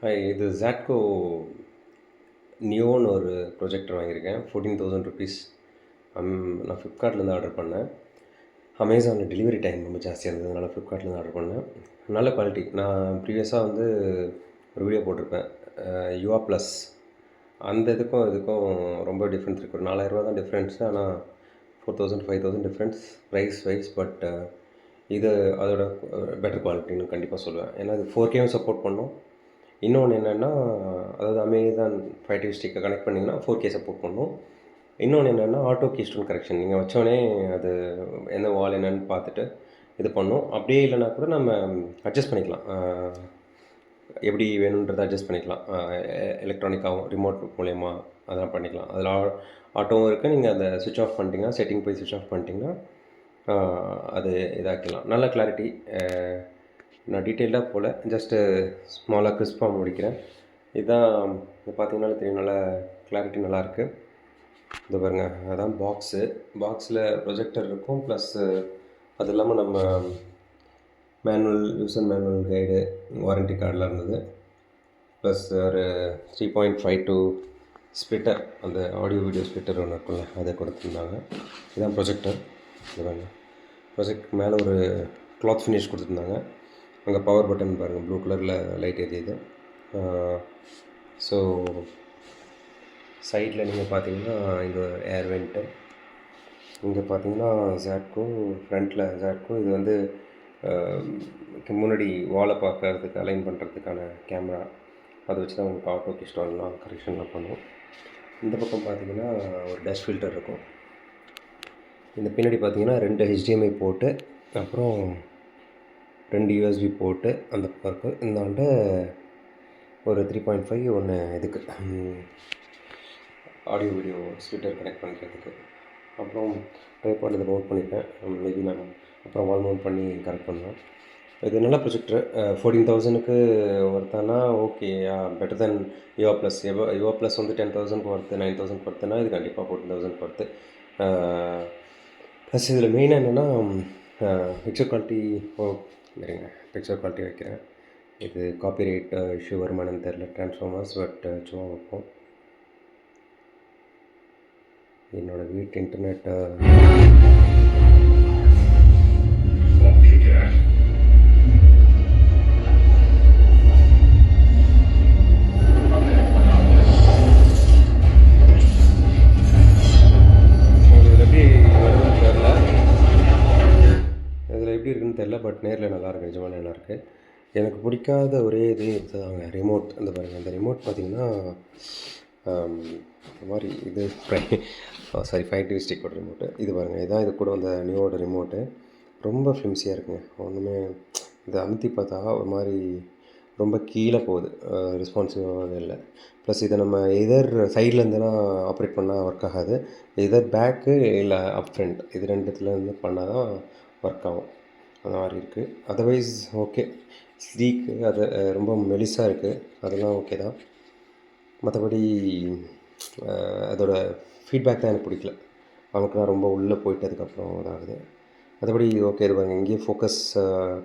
Hi, இது Zatco நியோன்னு ஒரு projector வாங்கியிருக்கேன். 14,000 ருபீஸ். நான் ஃப்ளிப்கார்ட்லேருந்து ஆர்டர் பண்ணேன். அமேசானில் டெலிவரி டைம் ரொம்ப ஜாஸ்தியாக இருந்ததுனால ஃப்ளிப்கார்ட்லேருந்து ஆர்டர் பண்ணேன். நல்ல குவாலிட்டி. நான் ப்ரீவியஸாக வந்து ஒரு வீடியோ போட்டிருப்பேன். யுவா ப்ளஸ் அந்த இதுக்கும் ரொம்ப டிஃப்ரென்ஸ் இருக்குது. ஒரு 4000 தான் டிஃப்ரென்ஸ். ஆனால் 4,000 5,000 டிஃப்ரென்ஸ் ப்ரைஸ் வைஸ். பட் இது அதோட பெட்டர் குவாலிட்டின்னு கண்டிப்பாக சொல்லுவேன். ஏன்னா இது 4Kவும் சப்போர்ட் பண்ணும். இன்னொன்று என்னென்னா, அதாவது அமேசான் ஃபயர் டிவி ஸ்டிக்கை கனெக்ட் பண்ணிங்கன்னா 4K சப்போர்ட் பண்ணும். இன்னொன்று என்னென்னா, ஆட்டோ கீஸ்டோன் கரெக்ஷன். நீங்கள் வச்சோடனே அது எந்த வால் என்னென்னு பார்த்துட்டு இது பண்ணும். அப்படியே இல்லைனா கூட நம்ம அட்ஜஸ்ட் பண்ணிக்கலாம். எப்படி வேணுன்றதை அட்ஜஸ்ட் பண்ணிக்கலாம். எலக்ட்ரானிக்காகவும் ரிமோட் மூலயமா அதெல்லாம் பண்ணிக்கலாம். அதில் ஆட்டோவும் இருக்குது. நீங்கள் அதை சுவிட்ச் ஆஃப் பண்ணிட்டீங்கன்னா, செட்டிங் போய் சுவிட்ச் ஆஃப் பண்ணிட்டீங்கன்னா அது இதாக்கலாம். நல்ல கிளாரிட்டி. நான் டீட்டெயில்டாக போகல, ஜஸ்ட்டு ஸ்மாலாக கிறிஸ்பாக முடிக்கிறேன். இதுதான் பார்த்தீங்கன்னாலே தெரியும், நல்லா கிளாரிட்டி நல்லாயிருக்கு. இது பாருங்கள், அதான் பாக்ஸில் ப்ரொஜெக்டர் இருக்கும். ப்ளஸ்ஸு அது இல்லாமல் நம்ம யூசர் மேனுவல் கைடு, வாரண்ட்டி கார்டெலாம் இருந்தது. ப்ளஸ் ஒரு 3.52 ஸ்ப்ளிட்டர், அந்த ஆடியோ வீடியோ ஸ்ப்ளிட்டர் ஒன்று இருக்குல்ல, அதை கொடுத்துருந்தாங்க. இதுதான் ப்ரொஜெக்டர். இது பாருங்கள், ப்ரொஜெக்ட் மேலே ஒரு கிளாத் ஃபினிஷ் கொடுத்துருந்தாங்க. அங்கே பவர் பட்டன் பாருங்கள், ப்ளூ கலரில் லைட் எரியுது. ஸோ சைடில் நீங்கள் பார்த்தீங்கன்னா இங்கே ஏர் வெண்ட்டு, இங்கே பார்த்தீங்கன்னா Zatco, ஃப்ரண்ட்டில் Zatco. இது வந்து முன்னாடி வாலை பார்க்கறதுக்கு அலைன் பண்ணுறதுக்கான கேமரா. அதை வச்சு தான் உங்களுக்கு ஆட்டோ கீஸ்டோன்லாம் கரெக்ஷன்லாம் பண்ணுவோம். இந்த பக்கம் பார்த்தீங்கன்னா ஒரு டஸ்ட் ஃபில்டர் இருக்கும். இந்த பின்னாடி பார்த்தீங்கன்னா 2 HDMI போட்டு, அப்புறம் 2 USB போட்டு அந்த பக்கம் இந்தாண்ட ஒரு 3.5 ஒன்று இதுக்கு ஆடியோ வீடியோ ஸ்பீக்கர் கனெக்ட் பண்ணிக்கிறதுக்கு. அப்புறம் ட்ரைபாட் இதை மவுண்ட் பண்ணியிருக்கேன். மேபி நான் அப்புறம் வால் மவுண்ட் பண்ணி கரெக்ட் பண்ணுவேன். இது நல்ல ப்ரொஜெக்டர். 14,000க்கு ஒர்த்தானா ஓகே, பெட்டர் தென் யுவா ப்ளஸ். யுவா ப்ளஸ் வந்து 10,000க்கு ஒர்த்து, 9,000க்கு ஒர்த்துனா இது கண்டிப்பாக 14,000க்கு ஒர்த்து. ப்ளஸ் இதில் மெயினாக என்னென்னா பிக்சர் குவாலிட்டி. சரிங்க, பிக்சர் குவாலிட்டி வைக்கிறேன். இது காப்பிரைட் இஷ்யூ வருமானு தெரில, ட்ரான்ஸ்ஃபார்மர்ஸ். பட் சும்மா வைப்போம். என்னோடய வீட்டு இன்டர்நெட்டை எப்படி இருக்குன்னு தெரில. பட் நேரில் நல்லாயிருக்கு, நிஜமாக நல்லாயிருக்கு. எனக்கு பிடிக்காத ஒரே இது இதுதாங்க, ரிமோட். அந்த பாருங்கள், அந்த ரிமோட் பார்த்திங்கன்னா இந்த மாதிரி இது ஃபயர் டிவி ஸ்டிக்கோட ரிமோட்டு. இது பாருங்கள், இதான் இது கூட அந்த நியோட ரிமோட்டு. ரொம்ப ஃப்ளிம்ஸியாக இருக்குங்க. ஒன்றுமே இதை அமுத்தி பார்த்தா ஒரு மாதிரி ரொம்ப கீழே போகுது, ரெஸ்பான்சிவாகவே இல்லை. ப்ளஸ் இதை நம்ம எதர் சைட்லேருந்துலாம் ஆப்ரேட் பண்ணால் ஒர்க் ஆகாது. எதர் பேக்கு இல்லை அப் ஃப்ரண்ட், இது ரெண்டுத்துலேருந்து பண்ணால் தான் ஒர்க் ஆகும். அந்த மாதிரி இருக்குது. Otherwise okay. ஸ்லீக்கு, அது ரொம்ப மெலிசாக இருக்குது, அதெல்லாம் ஓகே தான். மற்றபடி அதோட ஃபீட்பேக் தான் எனக்கு பிடிக்கல. நமக்குலாம் ரொம்ப உள்ளே போயிட்டு அதுக்கப்புறம் இதாகுது. மற்றபடி ஓகே. இது பாருங்கள், இங்கேயே ஃபோக்கஸ்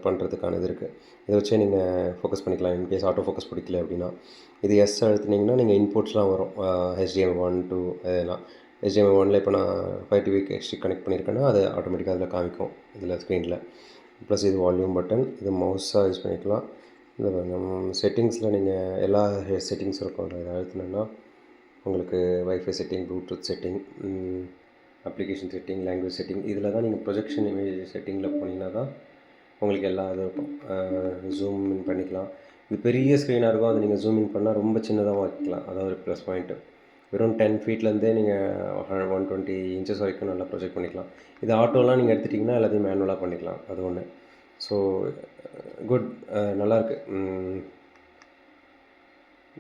பண்ணுறதுக்கான இது இருக்குது. இதை வச்சே நீங்கள் ஃபோக்கஸ் பண்ணிக்கலாம். இன்கேஸ் ஆட்டோ ஃபோக்கஸ் பிடிக்கல அப்படின்னா. இது எஸ் அழுத்துனீங்கன்னா நீங்கள் இன்புட்ஸ்லாம் வரும். HDMI 1 2 இதெல்லாம். HDMI 1ல் இப்போ நான் ஃபயர் டிவிக்கு ஸ்டிக் கனெக்ட் பண்ணியிருக்கேன்னா அது ஆட்டோமேட்டிக்காக அதில் காமிக்கும், இதில் ஸ்க்ரீனில். ப்ளஸ் இது வால்யூம் பட்டன், இது மவுஸாக யூஸ் பண்ணிக்கலாம். இந்த செட்டிங்ஸில் நீங்கள் எல்லா செட்டிங்ஸ் இருக்கும். இதை அழுத்தினோன்னா உங்களுக்கு wifi setting, Bluetooth setting, application setting, language setting, இதில் தான் நீங்கள் ப்ரொஜெக்ஷன் இமேஜ் செட்டிங்கில் போனீங்கன்னா தான் உங்களுக்கு எல்லா இதுவும் இருக்கும். ஜூம் இன் பண்ணிக்கலாம். இது பெரிய ஸ்க்ரீனாக இருக்கும், அதை நீங்கள் ஜூம் இன் பண்ணால் ரொம்ப சின்னதாக வைக்கலாம். அதான் ஒரு ப்ளஸ் பாயிண்ட்டு. வெறும் 10 ஃபீட்லேருந்தே நீங்கள் 120 இன்ச்சஸ் வரைக்கும் நல்லா ப்ரொஜெக்ட் பண்ணிக்கலாம். இது ஆட்டோலாம் நீங்கள் எடுத்துட்டிங்கன்னா எல்லாத்தையும் மேனுவலாக பண்ணிக்கலாம். அது ஒன்று. ஸோ குட், நல்லாயிருக்கு.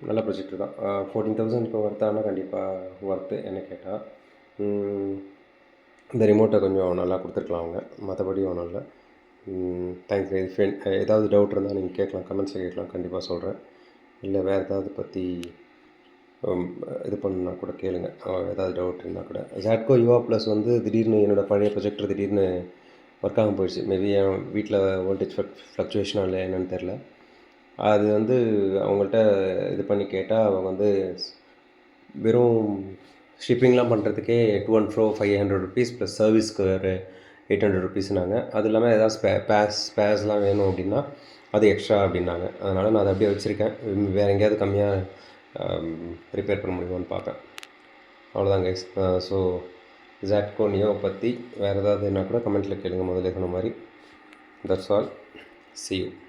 நல்ல ப்ரொஜெக்டர் தான். 14,000க்கு ஒர்த்தானா கண்டிப்பாக ஒர்த்து என்ன கேட்டால். இந்த ரிமோட்டை கொஞ்சம் நல்லா கொடுத்துருக்கலாம் அவங்க, மற்றபடி ஒன்றும் இல்லை. தேங்க்ஸ். ஏதாவது டவுட் இருந்தால் நீங்கள் கேட்கலாம், கமெண்ட்ஸில் கேட்கலாம், கண்டிப்பாக சொல்கிறேன். இல்லை வேறு ஏதாவது பற்றி இது பண்ணுன்னா கூட கேளுங்க, ஏதாவது டவுட் இருந்தால் கூட. Zatco யுவா ப்ளஸ் வந்து திடீர்னு என்னோடய பழைய ப்ரொஜெக்டர் திடீர்னு ஒர்க் ஆகாமல் போயிடுச்சு. மேபி என் வீட்டில் வோல்டேஜ் ஃப்ளக்சுவேஷனாக இல்லை என்னென்னு தெரில. அது வந்து அவங்கள்ட்ட இது பண்ணி கேட்டால் அவங்க வந்து வெறும் ஷிப்பிங்லாம் பண்ணுறதுக்கே டூ அண்ட் ஃப்ரோ ₹500 ப்ளஸ் சர்வீஸ்க்கு ஒரு ₹800 அது இல்லாமல் ஏதாவது ஸ்பேர்ஸ்லாம் வேணும் அப்படின்னா அது எக்ஸ்ட்ரா அப்படின்னாங்க. அதனால் நான் அதை அப்படியே வச்சுருக்கேன். வேறு எங்கேயாவது கம்மியாக ரிப்பேர் பண்ண முடியுமான்னு பார்ப்பேன். அவ்வளோதான் கைஸ். ஸோ ஜாட்கோ நியோவை பற்றி வேறு ஏதாவதுன்னா கூட கமெண்ட்டில் கேளுங்க, முதல்ல சொன்ன மாதிரி. That's all. See you.